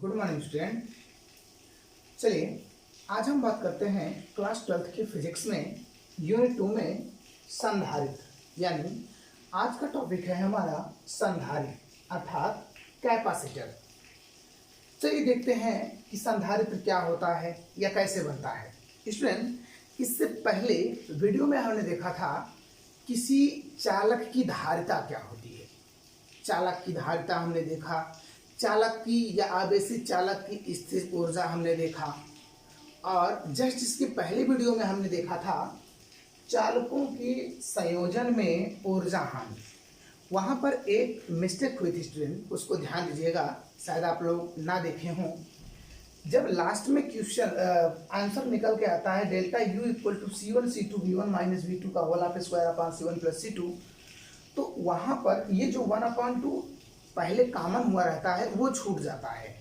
Good morning student. चलिए आज हम बात करते हैं क्लास 12th के फिजिक्स में यूनिट 2 में संधारित्र, यानी आज का टॉपिक है हमारा संधारित्र अर्थात कैपेसिटर। चलिए देखते हैं कि संधारित्र क्या होता है या कैसे बनता है। स्टूडेंट, इससे पहले वीडियो में हमने देखा था किसी चालक की धारिता क्या होती है। चालक की धारिता हमने देखा, चालक की या आवेशित चालक की स्थिर ऊर्जा हमने देखा, और जस्ट इसके पहले वीडियो में हमने देखा था चालकों के संयोजन में ऊर्जा हानि। वहाँ पर एक मिस्टेक हुई थी स्टूडेंट, उसको ध्यान दीजिएगा, शायद आप लोग ना देखे हों। जब लास्ट में क्वेश्चन आंसर निकल के आता है delta U equal to C1 C2 V1 minus V2 का whole of square upon C1 plus C2, तो वहाँ पर ये जो 1/2 पहले कॉमन हुआ रहता है वो छूट जाता है,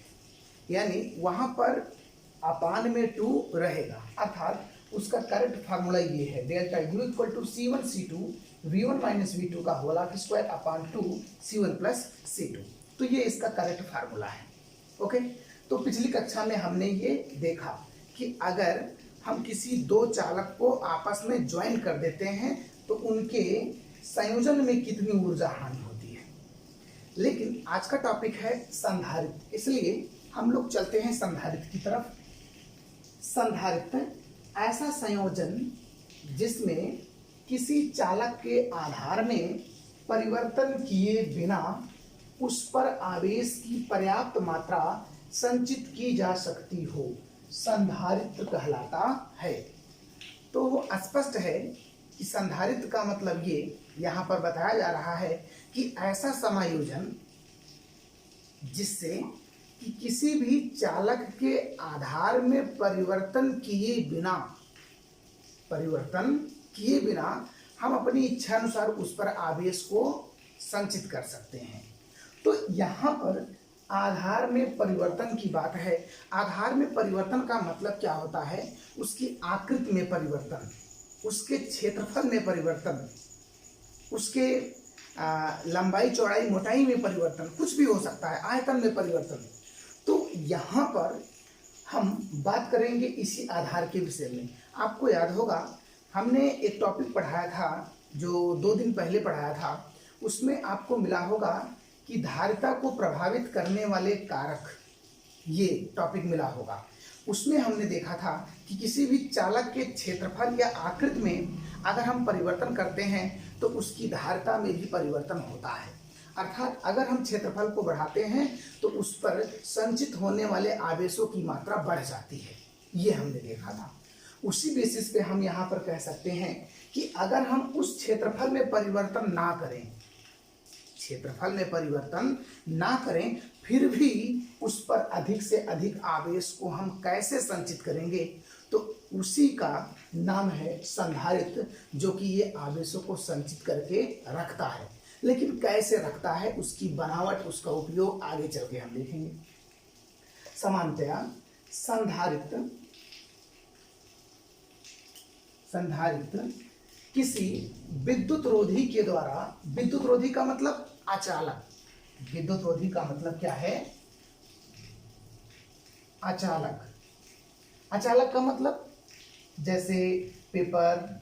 यानी वहाँ पर अपान में 2 रहेगा, अर्थात उसका करेक्ट फार्मूला ये है delta U equal to C1 C2 V1 minus V2 का whole of square upon 2 C1 plus C2। तो ये इसका करेक्ट फार्मूला है। ओके, तो पिछली कक्षा में हमने ये देखा कि अगर हम किसी दो चालक को आपस में ज्वाइन कर देते हैं तो उनके संयोजन में कितनी ऊर्जा हानि होती है। लेकिन आज का टॉपिक है संधारित्र, इसलिए हम लोग चलते हैं संधारित्र की तरफ। संधारित्र ऐसा संयोजन जिसमें किसी चालक के आधार में परिवर्तन किए बिना उस पर आवेश की पर्याप्त मात्रा संचित की जा सकती हो, संधारित्र कहलाता है। तो स्पष्ट है कि संधारित्र का मतलब ये यहाँ पर बताया जा रहा है कि ऐसा समायोजन जिससे कि किसी भी चालक के आधार में परिवर्तन किए बिना हम अपनी इच्छा अनुसार उस पर आवेश को संचित कर सकते हैं। तो यहाँ पर आधार में परिवर्तन की बात है। आधार में परिवर्तन का मतलब क्या होता है? उसकी आकृति में परिवर्तन, उसके क्षेत्रफल में परिवर्तन, उसके लंबाई चौड़ाई मोटाई में परिवर्तन, कुछ भी हो सकता है, आयतन में परिवर्तन। तो यहाँ पर हम बात करेंगे इसी आधार के विषय में। आपको याद होगा हमने एक टॉपिक पढ़ाया था जो 2 दिन पहले पढ़ाया था, उसमें आपको मिला होगा कि धारिता को प्रभावित करने वाले कारक, ये टॉपिक मिला होगा। उसमें हमने देखा था कि किसी भी चालक के क्षेत्रफल या आकृति में अगर हम परिवर्तन करते हैं तो उसकी धारिता में भी परिवर्तन होता है, अर्थात अगर हम क्षेत्रफल को बढ़ाते हैं तो उस पर संचित होने वाले आवेशों की मात्रा बढ़ जाती है। ये हमने देखा था। उसी बेसिस पे हम यहाँ पर कह सकते हैं कि अगर हम उस क्षेत्रफल में परिवर्तन ना करें, फिर भी उस पर अधिक से अधिक आवेश को हम कैसे संचित करेंगे, तो उसी का नाम है संधारित्र, जो कि ये आवेशों को संचित करके रखता है। लेकिन कैसे रखता है, उसकी बनावट, उसका उपयोग आगे चल के हम देखेंगे। सामान्यतया संधारित्र किसी विद्युत रोधी के द्वारा, विद्युत रोधी का मतलब अचालक, विद्युत रोधी का मतलब क्या है? अचालक। अचालक का मतलब जैसे पेपर,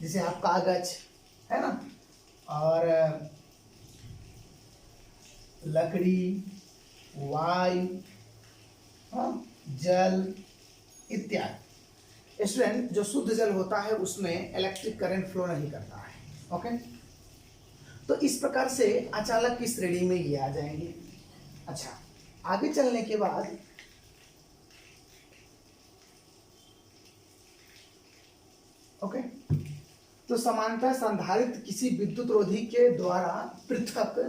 जैसे आप कागज है ना, और लकड़ी, वायु, जल इत्यादि। स्टूडेंट, जो शुद्ध जल होता है उसमें इलेक्ट्रिक करंट फ्लो नहीं करता है। ओके, तो इस प्रकार से अचालक की श्रेणी में ये आ जाएंगे। अच्छा, आगे चलने के बाद ओके, तो समानतः संधारित्र किसी विद्युत रोधी के द्वारा पृथक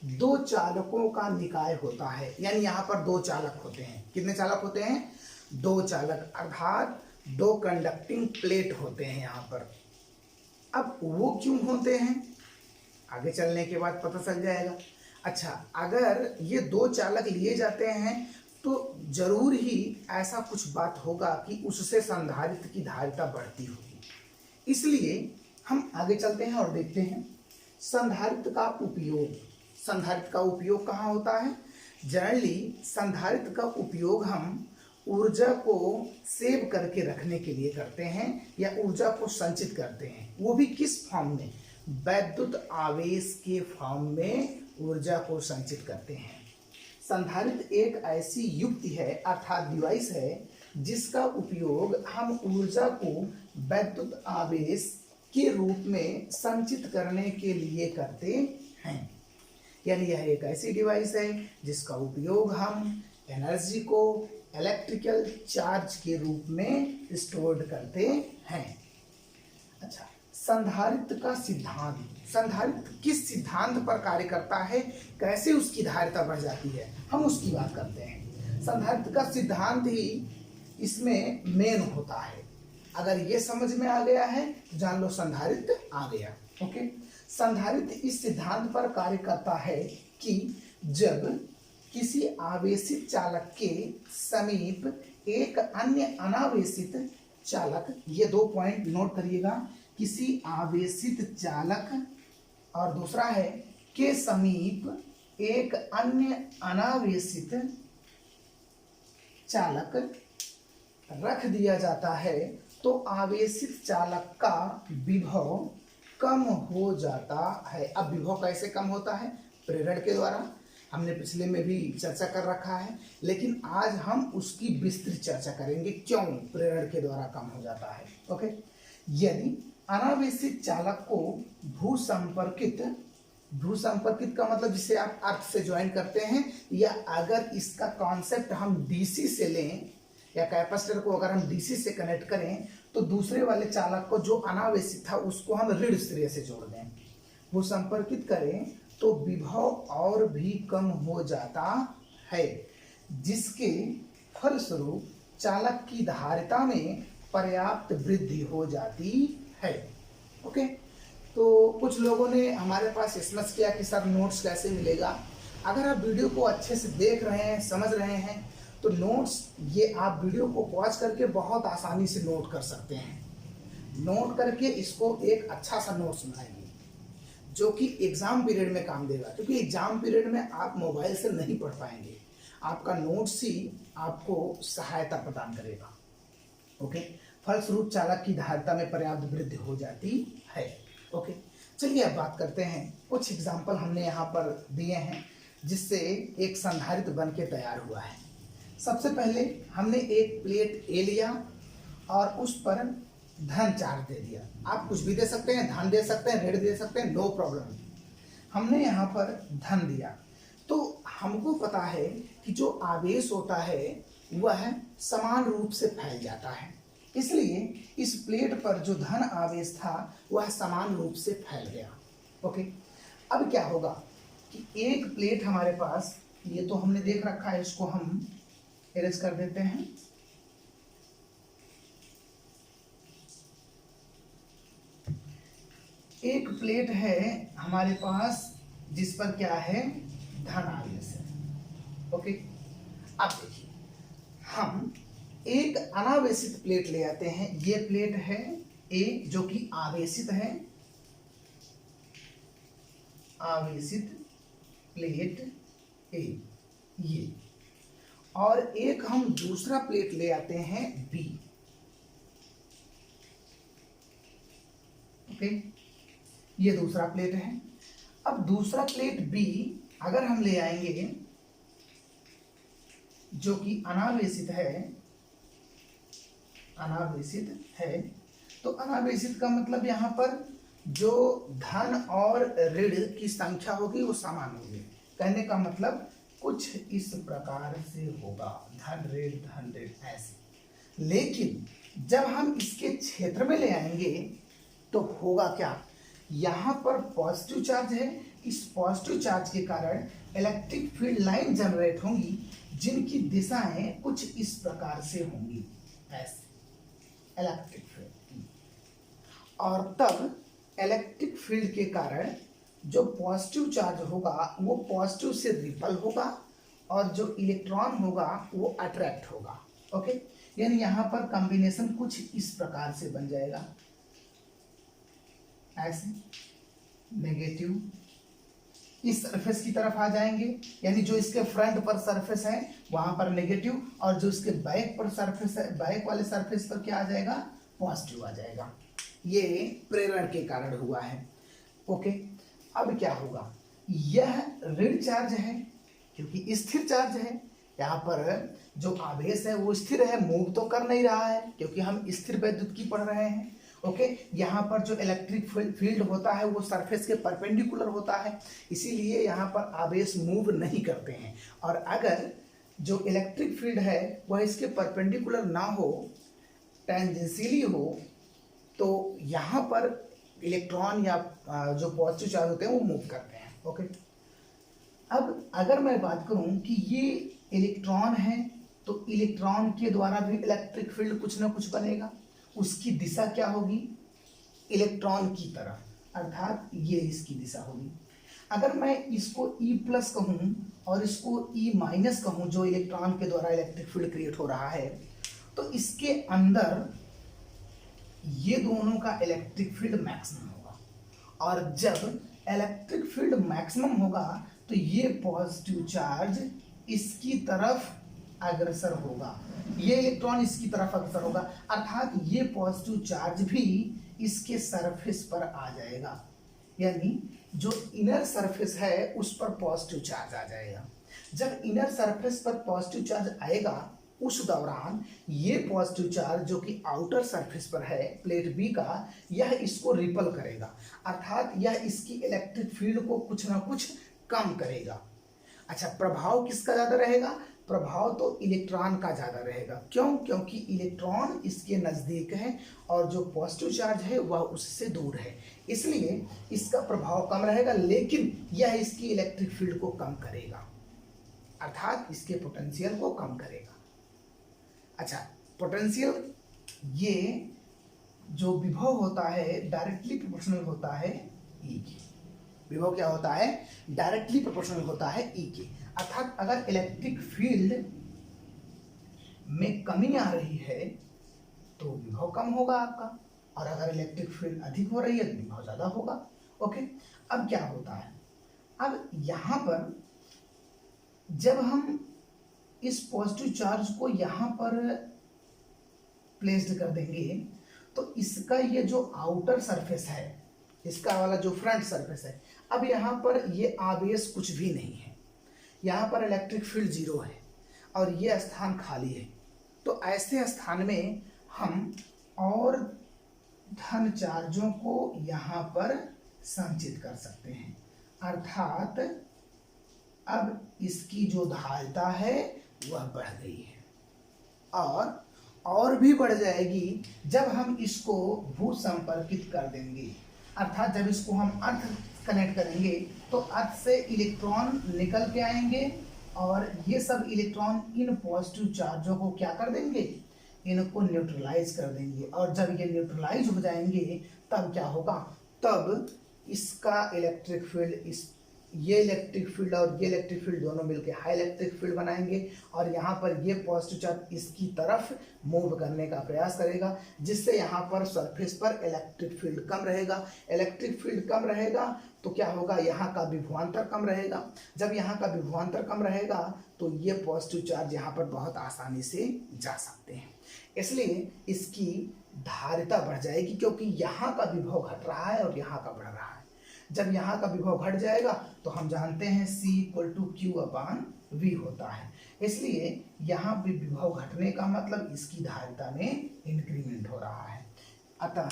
दो चालकों का निकाय होता है, यानी यहाँ पर 2 चालक होते हैं। कितने चालक होते हैं? 2 चालक, अर्थात 2 कंडक्टिंग प्लेट होते हैं यहाँ पर। अब वो क्यों होते हैं, आगे चलने के बाद पता चल जाएगा। अच्छा, अगर ये 2 चालक लिए जाते हैं तो जरूर ही ऐसा कुछ बात होगा कि उससे संधारित्र की धारिता बढ़ती होगी। इसलिए हम आगे चलते हैं और देखते हैं संधारित्र का उपयोग। संधारित्र का उपयोग कहाँ होता है? जनरली संधारित्र का उपयोग हम ऊर्जा को सेव करके रखने के लिए करते हैं या ऊर्जा को संचित करते हैं, वो भी किस फॉर्म में, वैद्युत आवेश के फॉर्म में ऊर्जा को संचित करते हैं। संधारित्र एक ऐसी युक्ति है अर्थात डिवाइस है जिसका उपयोग हम ऊर्जा को वैद्युत आवेश के रूप में संचित करने के लिए करते हैं। यानी यह एक ऐसी डिवाइस है जिसका उपयोग हम एनर्जी को इलेक्ट्रिकल चार्ज के रूप में स्टोर करते हैं। अच्छा, संधारित्र का सिद्धांत, संधारित्र किस सिद्धांत पर कार्य करता है, कैसे उसकी धारिता बढ़ जाती है, हम उसकी बात करते हैं। संधारित्र का सिद्धांत ही इसमें मेन होता है। अगर ये समझ में आ गया है तो जान लो संधारित्र आ गया। ओके, संधारित्र इस सिद्धांत पर कार्य करता है कि जब किसी आवेशित चालक के समीप एक अन्य अनावेशित चालक, ये 2 पॉइंट नोट करिएगा, किसी आवेशित चालक और दूसरा है के समीप एक अन्य अनावेशित चालक रख दिया जाता है तो आवेशित चालक का विभव कम हो जाता है। अब विभव कैसे कम होता है, प्रेरण के द्वारा, हमने पिछले में भी चर्चा कर रखा है, लेकिन आज हम उसकी विस्तृत चर्चा करेंगे क्यों प्रेरण के द्वारा कम हो जाता है। ओके, यदि अनावेशित चालक को भूसंपर्कित, भूसंपर्कित का मतलब जिसे आप अर्थ से ज्वाइन करते हैं, या अगर इसका कॉन्सेप्ट हम डीसी से लें या कैपेसिटर को अगर हम डीसी से कनेक्ट करें तो दूसरे वाले चालक को जो अनावेशित था उसको हम ऋण सिरे से जोड़ दें, वो संपर्कित करें तो विभव और भी कम हो जाता है, जिसके फलस्वरूप चालक की धारिता में पर्याप्त वृद्धि हो जाती है। ओके, तो कुछ लोगों ने हमारे पास एसएमएस किया कि सर नोट्स कैसे मिलेगा। अगर आप वीडियो को अच्छे से देख रहे हैं, समझ रहे हैं, तो नोट्स ये आप वीडियो को पॉज करके बहुत आसानी से नोट कर सकते हैं। नोट करके इसको एक अच्छा सा नोट्स बनाइए जो कि एग्जाम पीरियड में काम देगा, क्योंकि एग्जाम पीरियड में आप मोबाइल से नहीं पढ़ पाएंगे, आपका नोट्स ही आपको सहायता प्रदान करेगा। ओके, फलस्वरूप चालक की धारिता में पर्याप्त वृद्धि हो जाती है। ओके, चलिए अब बात करते हैं, कुछ एग्जाम्पल हमने यहाँ पर दिए हैं जिससे एक संधारित्र बन के तैयार हुआ है। सबसे पहले हमने एक प्लेट ए लिया और उस पर धन चार्ज दे दिया। आप कुछ भी दे सकते हैं, धन दे सकते हैं, ऋण दे सकते हैं, नो प्रॉब्लम। हमने यहाँ पर धन दिया तो हमको पता है कि जो आवेश होता है वह समान रूप से फैल जाता है, इसलिए इस प्लेट पर जो धन आवेश था वह समान रूप से फैल गया। ओके, अब क्या होगा कि एक प्लेट हमारे पास, ये तो हमने देख रखा है, इसको हम इरेज कर देते हैं। एक प्लेट है हमारे पास जिस पर क्या है, धन आवेश है। ओके, अब देखिए हम एक अनावेशित प्लेट ले आते हैं। ये प्लेट है ए जो कि आवेशित है, आवेशित प्लेट ए ये, और एक हम दूसरा प्लेट ले आते हैं बी। ओके, ये दूसरा प्लेट है। अब दूसरा प्लेट बी अगर हम ले आएंगे जो कि अनावेशित है, अनावेशित है, तो अनावेशित का मतलब यहां पर जो धन और ऋण की संख्या होगी वो समान होगी। कहने का मतलब कुछ इस प्रकार से होगा, धन ऋण ऐसे। लेकिन जब हम इसके क्षेत्र में ले आएंगे तो होगा क्या, यहाँ पर पॉजिटिव चार्ज है, इस पॉजिटिव चार्ज के कारण इलेक्ट्रिक फील्ड लाइन जनरेट होंगी जिनकी दिशाएं कुछ इस प्रकार से होंगी, ऐसे इलेक्ट्रिक फील्ड। और तब इलेक्ट्रिक फील्ड के कारण जो पॉजिटिव चार्ज होगा वो पॉजिटिव से रिपल होगा और जो इलेक्ट्रॉन होगा वो अट्रैक्ट होगा। ओके, यानी यहाँ पर कॉम्बिनेशन कुछ इस प्रकार से बन जाएगा, ऐसे नेगेटिव इस सरफेस की तरफ आ जाएंगे, यानी जो इसके फ्रंट पर सरफेस है वहां पर नेगेटिव, और जो इसके बैक पर सरफेस है, बैक वाले सरफेस पर क्या आ जाएगा, पॉजिटिव आ जाएगा। ये प्रेरण के कारण हुआ है। ओके, अब क्या होगा, यह ऋण चार्ज है क्योंकि स्थिर चार्ज है, यहाँ पर जो आवेश है वो स्थिर है, मूव तो कर नहीं रहा है क्योंकि हम स्थिर वैद्युत की पढ़ रहे हैं। ओके, यहाँ पर जो इलेक्ट्रिक फील्ड होता है वो सरफेस के परपेंडिकुलर होता है, इसीलिए यहाँ पर आवेश मूव नहीं करते हैं। और अगर जो इलेक्ट्रिक फील्ड है वह इसके परपेंडिकुलर ना हो, टेंजेंशियली हो, तो यहाँ पर इलेक्ट्रॉन या जो पॉजिटिव चार्ज होते हैं वो मूव करते हैं। ओके, अब अगर मैं बात करूं कि ये इलेक्ट्रॉन है तो इलेक्ट्रॉन के द्वारा भी इलेक्ट्रिक फील्ड कुछ ना कुछ बनेगा, उसकी दिशा क्या होगी, इलेक्ट्रॉन की तरफ, अर्थात ये इसकी दिशा होगी। अगर मैं इसको E प्लस कहूं और इसको E माइनस कहूं, जो इलेक्ट्रॉन के द्वारा इलेक्ट्रिक फील्ड क्रिएट हो रहा है, तो इसके अंदर ये दोनों का इलेक्ट्रिक फील्ड मैक्सिमम होगा, और जब इलेक्ट्रिक फील्ड मैक्सिमम होगा तो ये पॉजिटिव चार्ज इसकी तरफ अग्रसर होगा, ये इलेक्ट्रॉन इसकी तरफ अग्रसर होगा, अर्थात ये पॉजिटिव चार्ज भी इसके सरफेस पर आ जाएगा, यानी जो इनर सरफेस है उस पर पॉजिटिव चार्ज आ जाएगा। जब इनर सरफेस पर पॉजिटिव चार्ज आएगा उस दौरान ये पॉजिटिव चार्ज जो कि आउटर सरफेस पर है प्लेट बी का, यह इसको रिपल करेगा, अर्थात यह इसकी इलेक्ट्रिक फील्ड को कुछ ना कुछ कम करेगा। अच्छा, प्रभाव किसका ज्यादा रहेगा, प्रभाव तो इलेक्ट्रॉन का ज्यादा रहेगा। क्यों, क्योंकि इलेक्ट्रॉन इसके नजदीक है और जो पॉजिटिव चार्ज है वह उससे दूर है, इसलिए इसका प्रभाव कम रहेगा, लेकिन यह इसकी इलेक्ट्रिक फील्ड को कम करेगा, अर्थात इसके पोटेंशियल को कम करेगा। अच्छा, पोटेंशियल ये जो विभव होता है डायरेक्टली प्रोपोर्शनल होता है ई के। विभव क्या होता है, डायरेक्टली प्रोपोर्शनल होता है ई के, अर्थात अगर इलेक्ट्रिक फील्ड में कमी आ रही है तो विभव कम होगा आपका, और अगर इलेक्ट्रिक फील्ड अधिक हो रही है तो विभव ज्यादा होगा। ओके, अब क्या होता है, अब यहां पर जब हम इस पॉजिटिव चार्ज को यहां पर प्लेस्ड कर देंगे तो इसका ये जो आउटर सरफेस है, इसका वाला जो फ्रंट सरफेस है, अब यहाँ पर ये आवेश कुछ भी नहीं है, यहाँ पर इलेक्ट्रिक फील्ड जीरो है और ये स्थान खाली है, तो ऐसे स्थान में हम और धन चार्जों को यहाँ पर संचित कर सकते हैं, अर्थात अब इसकी जो धारिता है वह बढ़ गई है, और भी बढ़ जाएगी जब हम इसको भू संपर्कित कर देंगे, अर्थात जब इसको हम अर्थ कनेक्ट करेंगे तो अर्थ से इलेक्ट्रॉन निकल के आएंगे और ये सब इलेक्ट्रॉन इन पॉजिटिव चार्जों को क्या कर देंगे, इनको न्यूट्रलाइज कर देंगे, और जब ये न्यूट्रलाइज हो जाएंगे तब क्या होगा, तब इसका इलेक्ट्रिक फील्ड ये इलेक्ट्रिक फील्ड और ये इलेक्ट्रिक फील्ड दोनों मिलकर हाई इलेक्ट्रिक फील्ड बनाएंगे, और यहाँ पर ये पॉजिटिव चार्ज इसकी तरफ मूव करने का प्रयास करेगा, जिससे यहाँ पर सरफेस पर इलेक्ट्रिक फील्ड कम रहेगा। इलेक्ट्रिक फील्ड कम रहेगा तो क्या होगा, यहाँ का विभवांतर कम रहेगा, जब यहाँ का विभवांतर कम रहेगा तो ये पॉजिटिव चार्ज यहाँ पर बहुत आसानी से जा सकते हैं, इसलिए इसकी धारिता बढ़ जाएगी, क्योंकि यहाँ का विभव घट रहा है और यहाँ का बढ़ रहा है। जब यहाँ का विभव घट जाएगा तो हम जानते हैं C = Q/V होता है, इसलिए यहाँ भी विभव घटने का मतलब इसकी धारिता में इंक्रीमेंट हो रहा है। अतः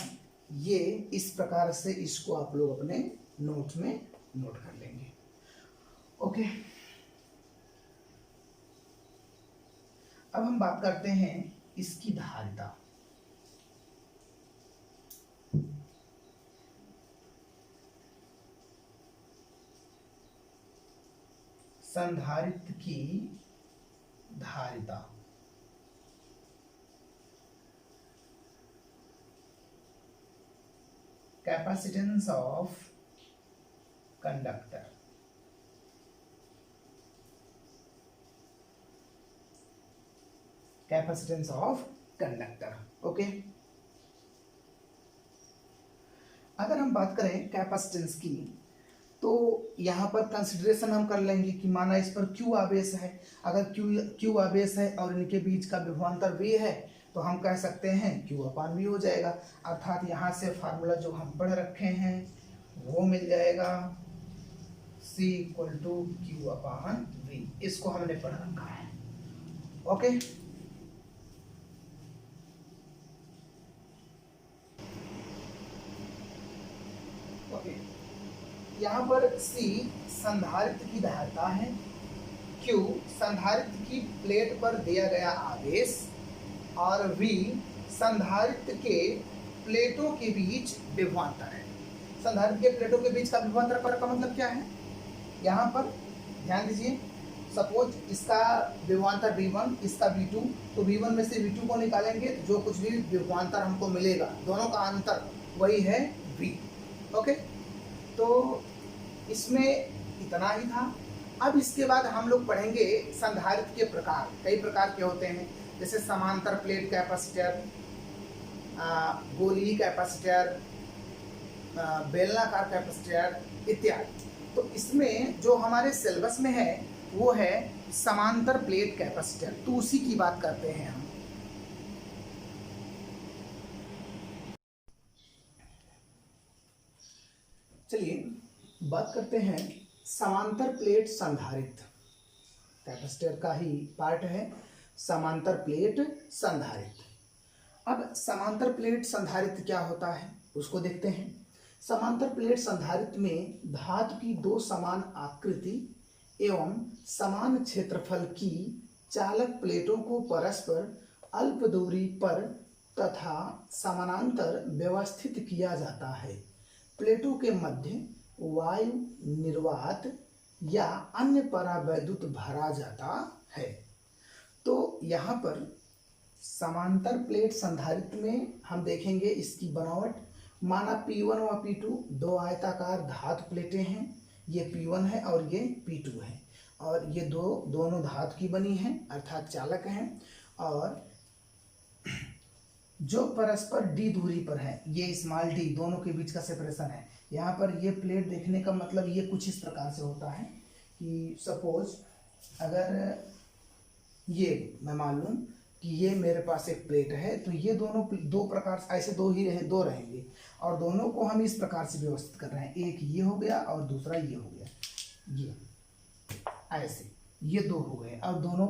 ये इस प्रकार से इसको आप लोग अपने नोट में नोट कर लेंगे। ओके, अब हम बात करते हैं इसकी धारिता। संधारित्र की धारिता, capacitance of conductor, capacitance of conductor. Okay, अगर हम बात करें कैपेसिटेंस की तो यहाँ पर कंसिडरेशन हम कर लेंगे कि माना इस पर Q आवेश है, अगर Q आवेश है और इनके बीच का विभवांतर V है तो हम कह सकते हैं Q/V हो जाएगा। अर्थात यहाँ से फार्मूला जो हम पढ़ रखे हैं वो मिल जाएगा, C = Q/V। इसको हमने पढ़ रखा है। ओके, यहाँ पर C संधारित्र की धारिता है, Q संधारित्र की प्लेट पर दिया गया आवेश और V संधारित्र के प्लेटों के बीच विभवांतर है। संधारित्र के प्लेटों के बीच का विभवांतर का मतलब क्या है? यहाँ पर ध्यान दीजिए, सपोज इसका विभवांतर V1, इसका V2, तो V1 में से V2 को निकालेंगे तो जो कुछ भी विभवांतर हमको मिलेगा दोनों का अंतर वही है V। ओके, तो इसमें इतना ही था। अब इसके बाद हम लोग पढ़ेंगे संधारित्र के प्रकार। कई प्रकार के होते हैं, जैसे समांतर प्लेट कैपेसिटर, गोलीय कैपेसिटर, बेलनाकार कैपेसिटर इत्यादि। तो इसमें जो हमारे सिलेबस में है वो है समांतर प्लेट कैपेसिटर, तो उसी की बात करते हैं हम। चलिए बात करते हैं समांतर प्लेट संधारित्र। कैपेसिटर का ही पार्ट है समांतर प्लेट संधारित्र। अब समांतर प्लेट संधारित्र क्या होता है उसको देखते हैं। समांतर प्लेट संधारित्र में धातु की दो समान आकृति एवं समान क्षेत्रफल की चालक प्लेटों को परस्पर अल्प दूरी पर तथा समानांतर व्यवस्थित किया जाता है। प्लेटों के मध्य वायु निर्वात या अन्य परावैद्युत भरा जाता है। तो यहाँ पर समांतर प्लेट संधारित्र में हम देखेंगे इसकी बनावट। माना P1 व P2 दो आयताकार धातु प्लेटें हैं, ये P1 है और ये P2 है, और ये दोनों धातु की बनी हैं अर्थात चालक हैं, और जो परस्पर d दूरी पर है, ये स्मॉल d दोनों के बीच का सेपरेशन है। यहाँ पर ये प्लेट देखने का मतलब ये कुछ इस प्रकार से होता है कि सपोज अगर ये मैं मान लूँ कि ये मेरे पास एक प्लेट है, तो ये दोनों दो प्रकार से ऐसे दो रहेंगे और दोनों को हम इस प्रकार से व्यवस्थित कर रहे हैं। एक ये हो गया और दूसरा ये हो गया, ये ऐसे ये दो हो गए और दोनों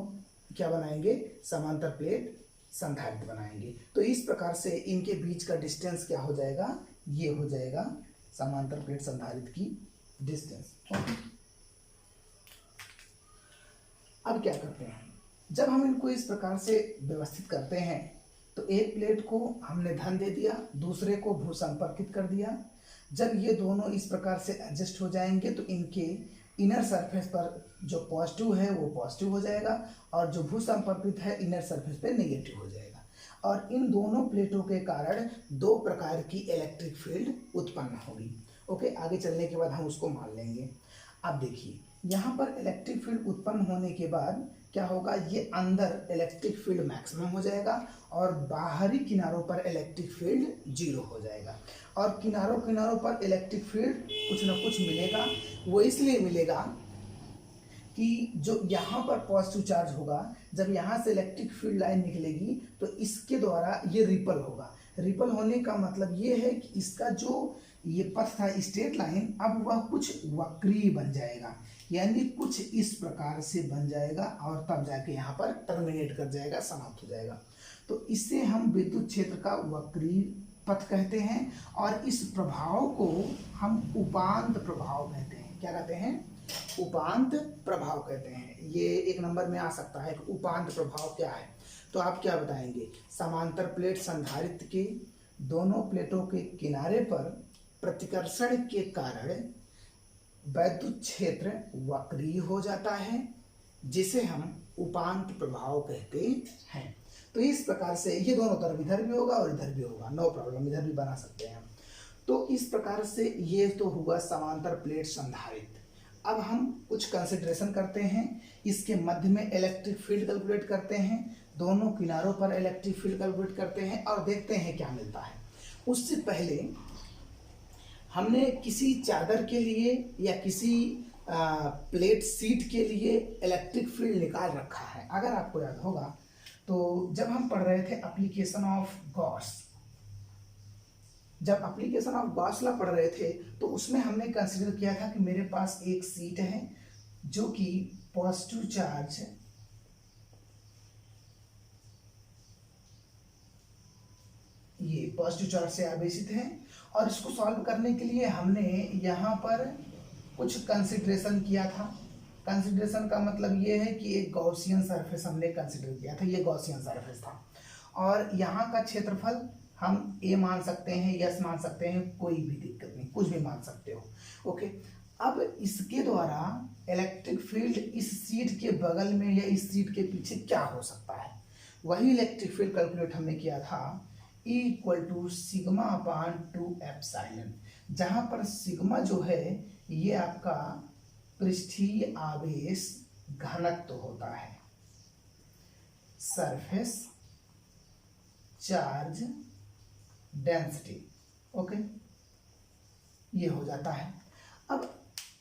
क्या बनाएंगे? समांतर प्लेट संधारित्र बनाएंगे। तो इस प्रकार से इनके बीच का डिस्टेंस क्या हो जाएगा? ये हो जाएगा समांतर प्लेट संधारित्र की डिस्टेंस। अब क्या करते हैं, जब हम इनको इस प्रकार से व्यवस्थित करते हैं तो एक प्लेट को हमने धन दे दिया, दूसरे को भू संपर्कित कर दिया। जब ये दोनों इस प्रकार से एडजस्ट हो जाएंगे तो इनके इनर सरफेस पर जो पॉजिटिव है वो पॉजिटिव हो जाएगा और जो भू संपर्कित है इनर सरफेस पे नेगेटिव हो जाएगा, और इन दोनों प्लेटों के कारण दो प्रकार की इलेक्ट्रिक फील्ड उत्पन्न होगी। ओके, आगे चलने के बाद हम उसको मान लेंगे। अब देखिए यहाँ पर इलेक्ट्रिक फील्ड उत्पन्न होने के बाद क्या होगा? ये अंदर इलेक्ट्रिक फील्ड मैक्सिमम हो जाएगा और बाहरी किनारों पर इलेक्ट्रिक फील्ड 0 हो जाएगा, और किनारों पर इलेक्ट्रिक फील्ड कुछ ना कुछ मिलेगा। वो इसलिए मिलेगा कि जो यहाँ पर पॉजिटिव चार्ज होगा, जब यहाँ से इलेक्ट्रिक फील्ड लाइन निकलेगी तो इसके द्वारा ये रिपल होगा। रिपल होने का मतलब ये है कि इसका जो ये पथ था स्ट्रेट लाइन, अब वह कुछ वक्रीय बन जाएगा, यानी कुछ इस प्रकार से बन जाएगा और तब जाके यहाँ पर टर्मिनेट कर जाएगा, समाप्त हो जाएगा। तो इससे हम विद्युत क्षेत्र का वक्रीय पथ कहते हैं, और इस प्रभाव को हम उपांत प्रभाव कहते हैं। क्या कहते हैं? उपांत प्रभाव कहते हैं। ये एक नंबर में आ सकता है कि उपांत प्रभाव क्या है। तो आप क्या बताएंगे? समांतर प्लेट संधारित्र के दोनों प्लेटों के किनारे पर प्रतिकर्षण के कारण वैद्युत क्षेत्र वक्रीय हो जाता है, जिसे हम उपांत प्रभाव कहते हैं। तो इस प्रकार से ये दोनों तरफ इधर भी होगा और इधर भी होगा, नो प्रॉब्लम, इधर भी बना सकते हैं हम। तो इस प्रकार से ये तो हुआ समांतर प्लेट संधारित्र। अब हम कुछ कंसिडरेशन करते हैं, इसके मध्य में इलेक्ट्रिक फील्ड कैलकुलेट करते हैं, दोनों किनारों पर इलेक्ट्रिक फील्ड कैलकुलेट करते हैं और देखते हैं क्या मिलता है। उससे पहले हमने किसी चादर के लिए या किसी प्लेट सीट के लिए इलेक्ट्रिक फील्ड निकाल रखा है। अगर आपको याद होगा तो जब हम पढ़ रहे थे एप्लीकेशन ऑफ गॉस, जब एप्लीकेशन ऑफ गॉस लॉ पढ़ रहे थे तो उसमें हमने कंसीडर किया था कि मेरे पास एक सीट है जो कि पॉजिटिव चार्ज ये पॉजिटिव चार्ज से आवेशित है, और इसको सॉल्व करने के लिए हमने यहाँ पर कुछ कंसिडरेशन किया था। कंसिडरेशन का मतलब ये है कि एक गॉसियन सरफेस हमने कंसिडर किया था, ये गॉसियन सरफेस था, और यहाँ का क्षेत्रफल हम ए मान सकते हैं, यस मान सकते हैं, कोई भी दिक्कत नहीं, कुछ भी मान सकते हो। ओके, अब इसके द्वारा इलेक्ट्रिक फील्ड इस सीट के बगल में या इस सीट के पीछे क्या हो सकता है, वही इलेक्ट्रिक फील्ड कैलकुलेट हमने किया था, E equal to sigma upon 2 epsilon, जहां पर सिग्मा जो है ये आपका पृष्ठीय आवेश घनत्व होता है, सरफेस चार्ज डेंसिटी। ओके, ये हो जाता है। अब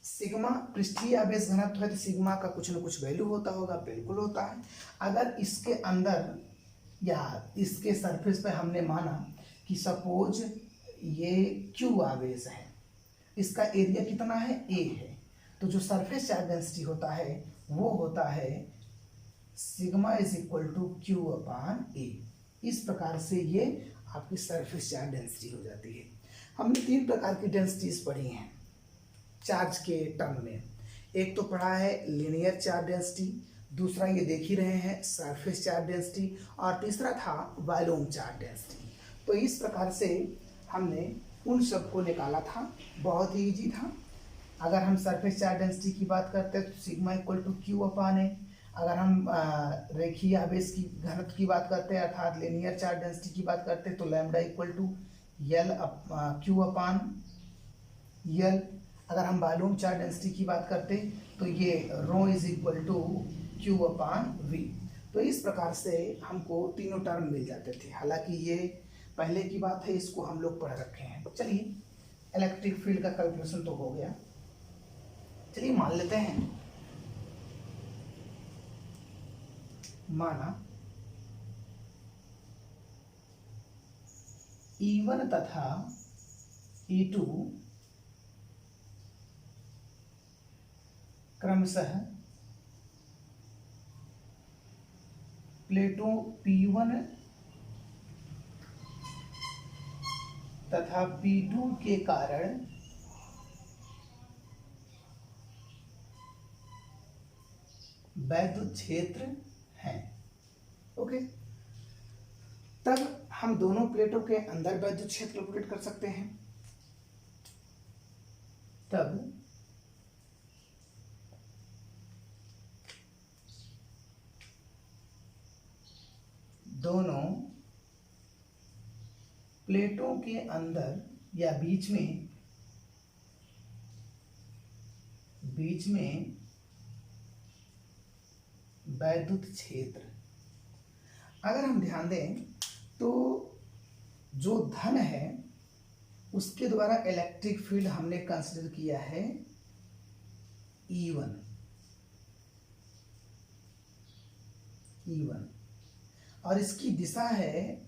सिग्मा पृष्ठीय आवेश घनत्व है तो सिग्मा का कुछ न कुछ वैल्यू होता होगा, बिल्कुल होता है। अगर इसके अंदर या इसके सरफेस पे हमने माना कि सपोज ये क्यू आवेश है, इसका एरिया कितना है, ए है, तो जो सरफेस चार्ज डेंसिटी होता है वो होता है sigma is equal to Q upon A. इस प्रकार से ये आपकी सरफेस चार्ज डेंसिटी हो जाती है। हमने 3 प्रकार की डेंसिटीज पढ़ी हैं चार्ज के टर्म में। एक तो पढ़ा है लीनियर चार्ज डेंसिटी, दूसरा ये देख ही रहे हैं सरफेस चार्ज डेंसिटी, और तीसरा था वॉल्यूम चार्ज डेंसिटी। तो इस प्रकार से हमने उन सबको निकाला था, बहुत ही ईजी था। अगर हम सरफेस चार्ज डेंसिटी की बात करते हैं तो सिग्मा इक्वल टू क्यू अपान ए। अगर हम रेखीय आवेश की घनत्व की बात करते हैं अर्थात लीनियर चार्ज डेंसिटी की बात करते हैं तो lambda equal to L Q upon L. अगर हम वॉल्यूम चार्ज डेंसिटी की बात करते तो ये rho is equal to Q upon V. तो इस प्रकार से हमको तीनों टर्म मिल जाते थे। हालांकि ये पहले की बात है, इसको हम लोग पढ़ रखे हैं। चलिए, इलेक्ट्रिक फील्ड का कैलकुलेशन तो हो गया। चलिए मान लेते हैं, माना E1 तथा E2 क्रमशः प्लेटों P1 तथा P2 के कारण वैद्युत क्षेत्र हैं। ओके, तब हम दोनों प्लेटों के अंदर वैद्युत क्षेत्र कैलकुलेट कर सकते हैं। तब दोनों प्लेटों के अंदर या बीच में वैद्युत क्षेत्र, अगर हम ध्यान दें तो जो धन है उसके द्वारा इलेक्ट्रिक फील्ड हमने कंसीडर किया है E1 और इसकी दिशा है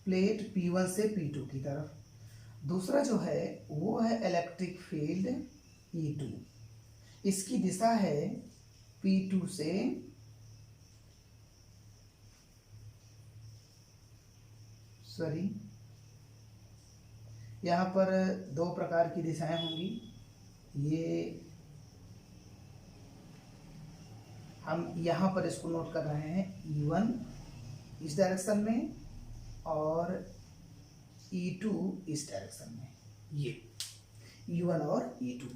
प्लेट P1 से P2 की तरफ। दूसरा जो है वो है इलेक्ट्रिक फील्ड E2, इसकी दिशा है P2 से यहाँ पर 2 प्रकार की दिशाएं होंगी। ये हम यहाँ पर इसको नोट कर रहे हैं, E1 इस डायरेक्शन में और E2 इस डायरेक्शन में, ये E1 और E2।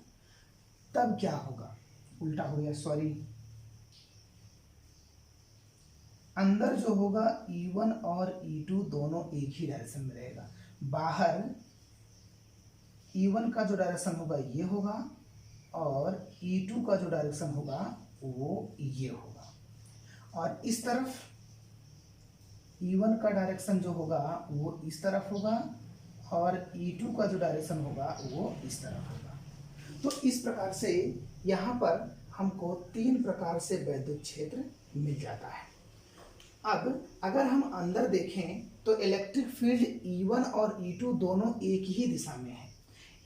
तब क्या होगा, उल्टा हो गया, सॉरी, अंदर जो होगा E1 और E2 दोनों एक ही डायरेक्शन में रहेगा। बाहर E1 का जो डायरेक्शन होगा ये होगा और E2 का जो डायरेक्शन होगा वो ये होगा, और इस तरफ E1 का डायरेक्शन जो होगा वो इस तरफ होगा और E2 का जो डायरेक्शन होगा वो इस तरफ होगा। तो इस प्रकार से यहाँ पर हमको 3 प्रकार से वैद्युत क्षेत्र मिल जाता है। अब अगर हम अंदर देखें तो इलेक्ट्रिक फील्ड E1 और E2 दोनों एक ही दिशा में है,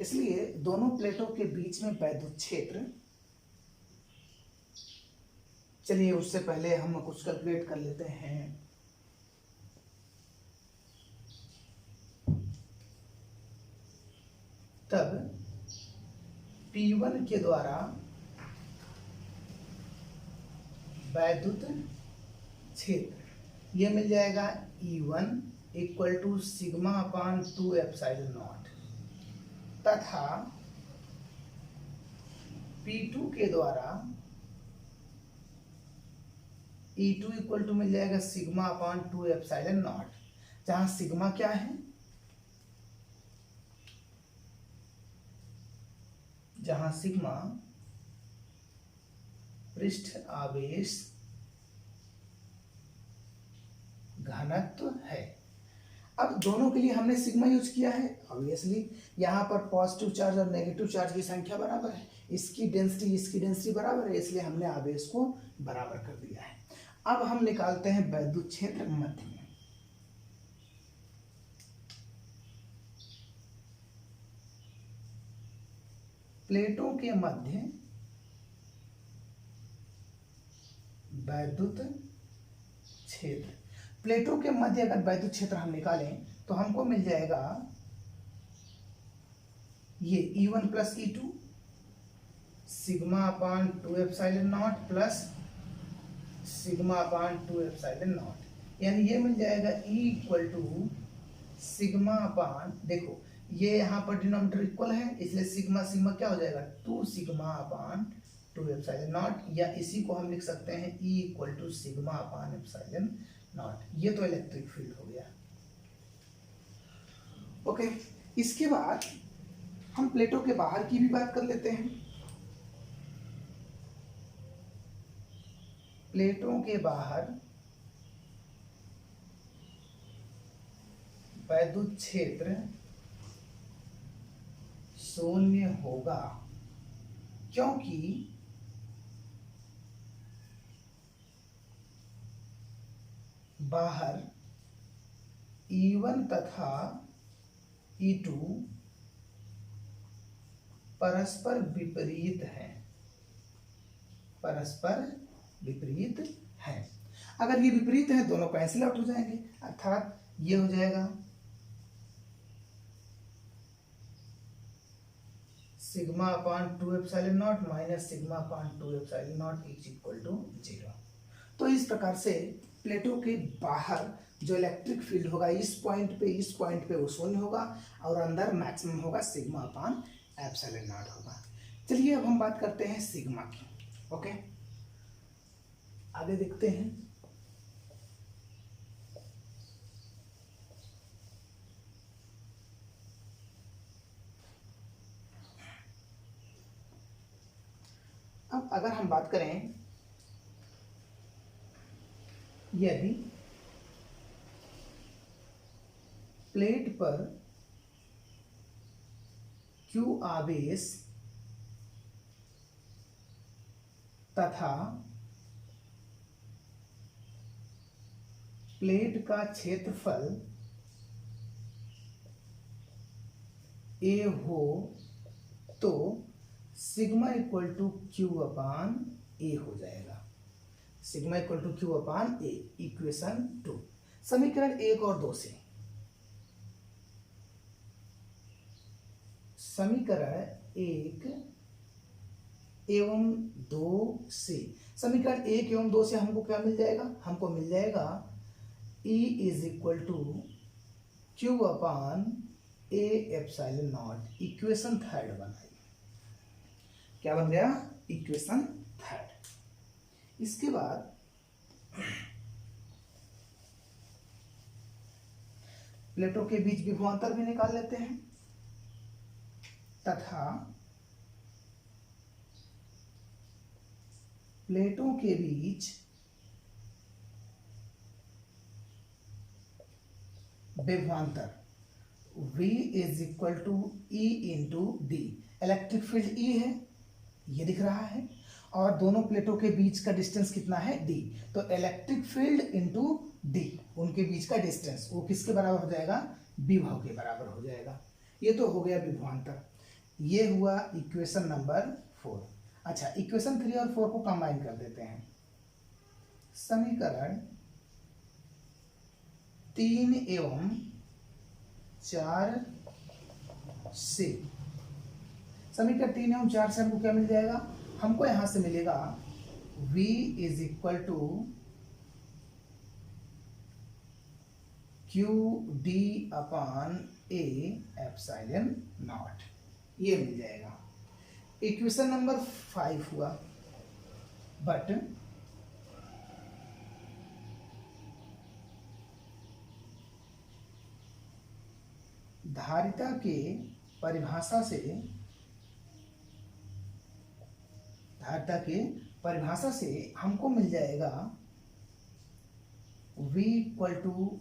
इसलिए दोनों प्लेटों के बीच में वैद्युत क्षेत्र, चलिए उससे पहले हम कुछ कैलकुलेट कर लेते हैं। तब P1 के द्वारा वैद्युत क्षेत्र ये मिल जाएगा E1 equal to sigma upon 2 epsilon naught, तथा P2 के द्वारा E2 इक्वल टू मिल जाएगा सिग्मा अपान 2 एप्सिलॉन नॉट, जहां सिग्मा क्या है, जहां सिग्मा पृष्ठ आवेश घनत्व है। अब दोनों के लिए हमने सिग्मा यूज किया है, ऑब्वियसली यहाँ पर पॉजिटिव चार्ज और नेगेटिव चार्ज की संख्या बराबर है, इसकी डेंसिटी बराबर है, इसलिए हमने आवेश को बराबर कर दिया है। अब हम निकालते हैं वैद्युत क्षेत्र मध्य में। प्लेटों के मध्य वैद्युत क्षेत्र, प्लेटों के मध्य अगर वैद्युत क्षेत्र हम निकालें तो हमको मिल जाएगा ये E1 plus E2 sigma upon 2 epsilon naught plus sigma upon 2 epsilon naught, यानी ये मिल जाएगा E equal to sigma upon, देखो ये यहाँ पर डिनोमिनेटर इक्वल है, इसलिए सिग्मा सिग्मा क्या हो जाएगा 2 सिग्मा अपान 2 एप्सिलॉन नॉट, या इसी को हम लिख सकते हैं E equal to sigma upon epsilon naught. ये तो इलेक्ट्रिक फील्ड हो गया। ओके, इसके बाद हम प्लेटों के बाहर की भी बात कर लेते हैं। प्लेटों के बाहर वैद्युत क्षेत्र शून्य होगा, क्योंकि बाहर E1 तथा E2 परस्पर विपरीत हैं, परस्पर विपरीत हैं। अगर ये विपरीत है दोनों कैंसिल आउट हो जाएंगे, अर्थात ये हो जाएगा sigma upon 2 epsilon naught minus sigma upon 2 epsilon naught is equal to 0। तो इस प्रकार से प्लेटों के बाहर जो इलेक्ट्रिक फील्ड होगा इस पॉइंट पे वो शून्य होगा, और अंदर मैक्सिमम होगा सिग्मा अपान एप्सिलॉन नॉट होगा। चलिए अब हम बात करते हैं सिग्मा की। ओके, आगे देखते हैं। अब अगर हम बात करें, यदि प्लेट पर Q आवेश तथा प्लेट का क्षेत्रफल A हो तो सिग्मा equal to Q upon A हो जाएगा, sigma equal to Q upon A, equation 2। समीकरण 1 और 2 से, समीकरण 1 एवं 2 से, समीकरण 1 एवं 2 से हमको क्या मिल जाएगा, हमको मिल जाएगा E is equal to Q upon A epsilon naught, equation 3 बनाई। क्या बन गया, इक्वेशन 3। इसके बाद प्लेटों के बीच विभवांतर भी निकाल लेते हैं, तथा प्लेटों के बीच विभवांतर, V is equal to E into D. Electric field E है, ये दिख रहा है, और दोनों प्लेटों के बीच का डिस्टेंस कितना है, D। तो इलेक्ट्रिक फील्ड इंटू D, उनके बीच का डिस्टेंस, वो किसके बराबर हो जाएगा, विभव के बराबर हो जाएगा। ये तो हो गया विभवांतर। ये हुआ इक्वेशन नंबर 4। अच्छा, इक्वेशन 3 और 4 को कंबाइन कर देते हैं। समीकरण 3 एवं 4 से, समीकरण 3 एवं 4 से हमको क्या मिल जाएगा, हमको यहां से मिलेगा V is equal to Q D upon A epsilon naught, ये मिल जाएगा। इक्वेशन नंबर 5 हुआ। बट धारिता के परिभाषा से हमको मिल जाएगा V equal to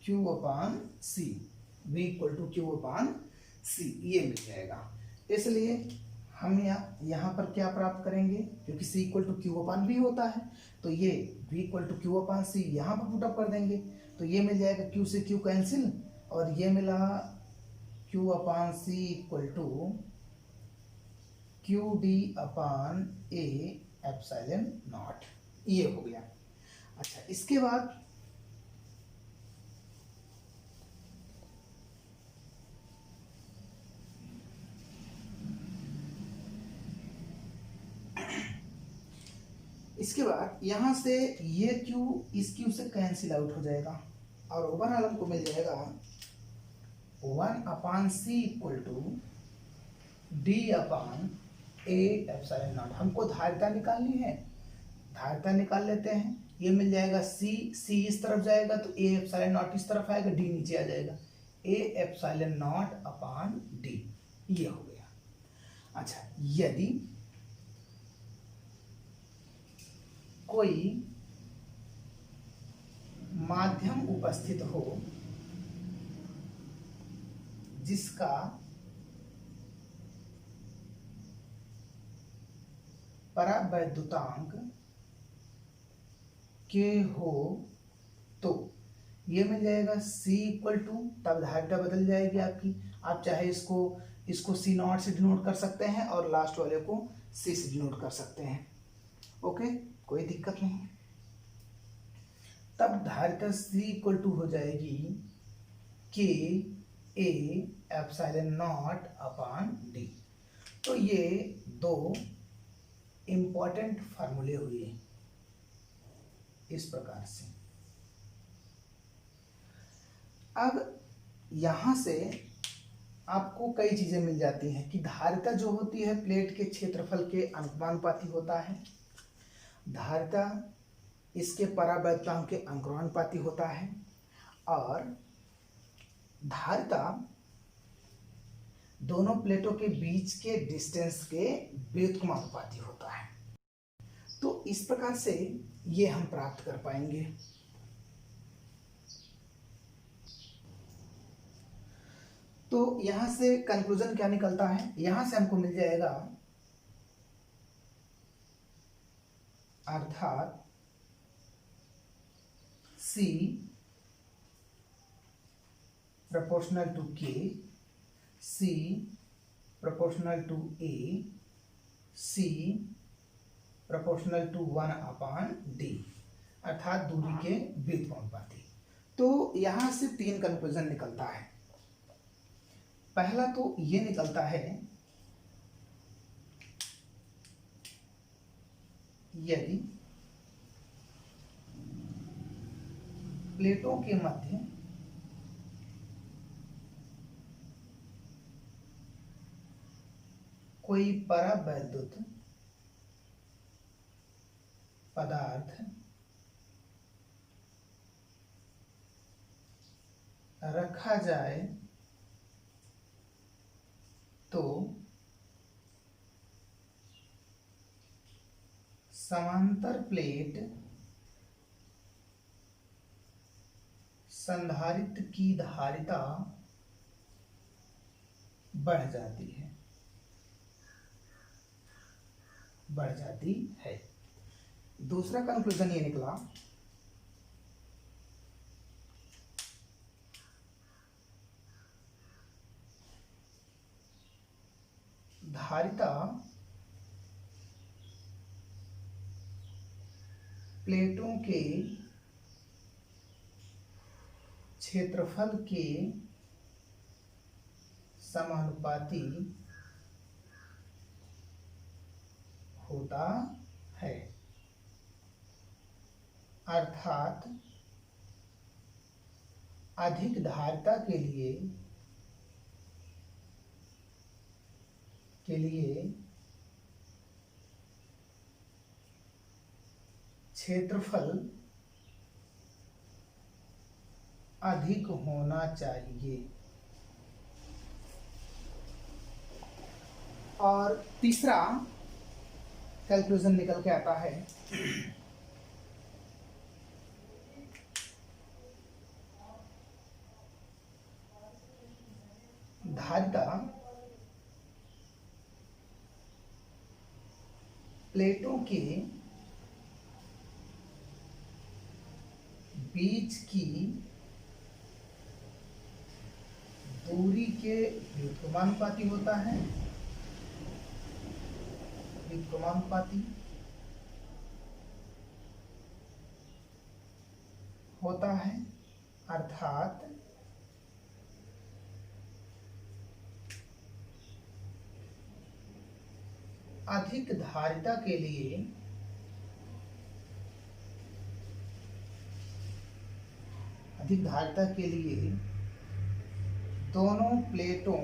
Q upon C, V equal to Q upon C, ये मिल जाएगा। इसलिए हम यहाँ पर क्या प्राप्त करेंगे, क्योंकि C equal to Q upon V होता है, तो ये V equal to Q upon C यहाँ पर पुटअप कर देंगे, तो ये मिल जाएगा Q से Q कैंसिल, और ये मिला Q upon C equal to Q D upon A epsilon naught, ये हो गया। अच्छा, इसके बाद यहां से ये Q इस Q से कैंसिल आउट हो जाएगा, और ओवरऑल हमको मिल जाएगा 1 upon C equal to D upon A epsilon naught. हमको धारिता निकालनी है, धारिता निकाल लेते हैं। ये मिल जाएगा C इस तरफ जाएगा तो ए एप्सिलॉन नॉट इस तरफ आएगा, डी नीचे आ जाएगा, ए एप्सिलॉन नॉट अपान डी, ये हो गया। अच्छा, यदि कोई माध्यम उपस्थित हो जिसका परावैद्युतांक के हो, तो ये मिल जाएगा C इक्वल टू, तब धारिता बदल जाएगी आपकी। आप चाहे इसको C नॉट से डिनोट कर सकते हैं और लास्ट वाले को C से डिनोट कर सकते हैं। ओके, कोई दिक्कत नहीं। तब धारिता C इक्वल टू हो जाएगी K A epsilon not upon D. तो ये दो इंपॉर्टेंट फार्मूले हुए इस प्रकार से। अब यहां से आपको कई चीजें मिल जाती हैं कि धारिता जो होती है प्लेट के क्षेत्रफल के अनुपाती होता है, धारिता इसके परावैद्युतांक के अंकुरानुपाती होता है, और धारिता दोनों प्लेटों के बीच के डिस्टेंस के व्युत्क्रमानुपाती होता है। तो इस प्रकार से ये हम प्राप्त कर पाएंगे। तो यहां से कंक्लूजन क्या निकलता है, यहां से हमको मिल जाएगा, अर्थात C proportional to K, C proportional to A, C proportional to 1 upon D, अर्थात दूरी के व्युत्क्रमानुपाती। तो यहां से 3 कंक्लूजन निकलता है। पहला तो ये निकलता है, यदि प्लेटों के मध्य कोई परावैद्युत पदार्थ रखा जाए तो समांतर प्लेट संधारित्र की धारिता बढ़ जाती है, बढ़ जाती है। दूसरा कंक्लूजन ये निकला, धारिता प्लेटों के क्षेत्रफल के समानुपाती होता है, अर्थात अधिक धारिता के लिए क्षेत्रफल अधिक होना चाहिए। और तीसरा कैलकुलेशन निकल के आता है, धारिता प्लेटों के बीच की दूरी के व्युत्क्रमानुपाती होता है, व्युत्क्रमानुपाती होता है, अर्थात अधिक धारिता के लिए दोनों प्लेटों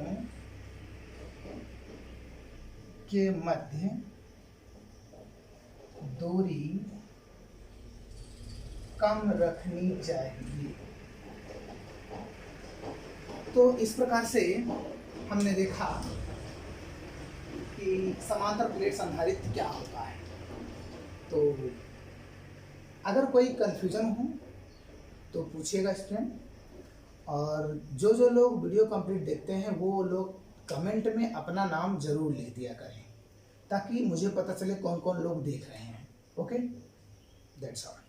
के मध्य दूरी कम रखनी चाहिए। तो इस प्रकार से हमने देखा कि समांतर प्लेट संधारित्र क्या होता है। तो अगर कोई कंफ्यूजन हो तो पूछिएगा स्टूडेंट, और जो लोग वीडियो कंप्लीट देखते हैं वो लोग कमेंट में अपना नाम जरूर लिख दिया करें, ताकि मुझे पता चले कौन कौन लोग देख रहे हैं। Okay, that's all.